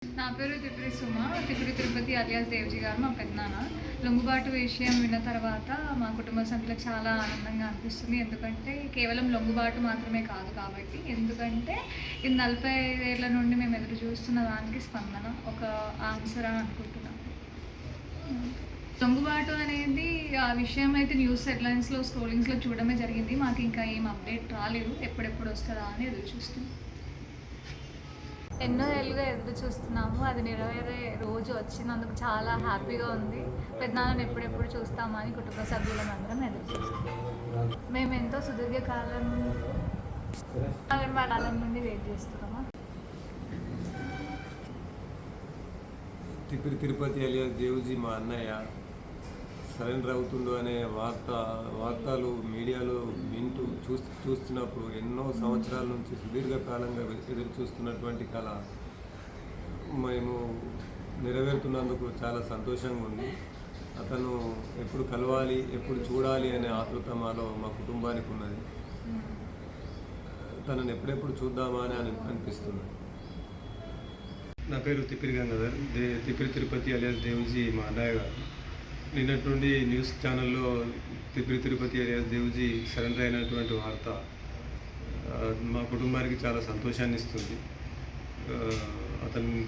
నా పేరు తిప్పిరి సుమ. తిప్పిరి తిరుపతి అలియాస్ దేవ్జీ గారు మా పెద్దనాన్న. లొంగుబాటు విషయం విన్న తర్వాత మా కుటుంబ సభ్యులకు చాలా ఆనందంగా అనిపిస్తుంది. ఎందుకంటే కేవలం లొంగుబాటు మాత్రమే కాదు కాబట్టి, ఎందుకంటే ఇది 45 ఏళ్ల నుండి మేము ఎదురు చూస్తున్న దానికి స్పందన ఒక ఆన్సర్ అని అనుకుంటున్నాను. లొంగుబాటు అనేది ఆ విషయం అయితే న్యూస్ హెడ్లైన్స్లో స్క్రోలింగ్స్లో చూడడమే జరిగింది. మాకు ఇంకా ఏం అప్డేట్ రాలేదు. ఎప్పుడెప్పుడు వస్తుందా అని ఎదురు చూస్తున్నాం. ఎన్నో ఏళ్ళుగా ఎదురు చూస్తున్నాము. అది నెరవేరే రోజు వచ్చినందుకు చాలా హ్యాపీగా ఉంది. పెద్దనాన్నని ఎప్పుడెప్పుడు చూస్తామని కుటుంబ సభ్యులందరం ఎదురు చూస్తున్నాం. మేము ఎంతో సుదీర్ఘకాలం వాళ్ళ నుండి వెయిట్ చేస్తున్నాము. తిప్పిరి తిరుపతి అలియాస్ దేవ్జీ మా అన్నయ్య సరెండర్ అవుతుండు అనే వార్తలు మీడియాలో వింటూ చూస్తున్నప్పుడు ఎన్నో సంవత్సరాల నుంచి సుదీర్ఘకాలంగా ఎదురు చూస్తున్నటువంటి కళ మేము నెరవేరుతున్నందుకు చాలా సంతోషంగా ఉంది. అతను ఎప్పుడు కలవాలి, ఎప్పుడు చూడాలి అనే ఆతృత మాలో మా కుటుంబానికి ఉన్నది. తనను ఎప్పుడెప్పుడు చూద్దామా అని అనిపిస్తుంది. నా పేరు తిప్పిరి గంగాధర్. తిప్పిరి తిరుపతి అలియాస్ దేవ్జీ మా అన్నయ్య గారు. నిన్నటి నుండి న్యూస్ ఛానల్లో తిప్పిరి తిరుపతి అలియాస్ దేవ్జీ సరెండర్ అయినటువంటి వార్త మా కుటుంబానికి చాలా సంతోషాన్ని ఇస్తుంది.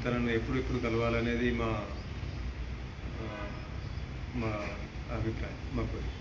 తనను ఎప్పుడు కలవాలనేది మా అభిప్రాయం, మా కోరిక.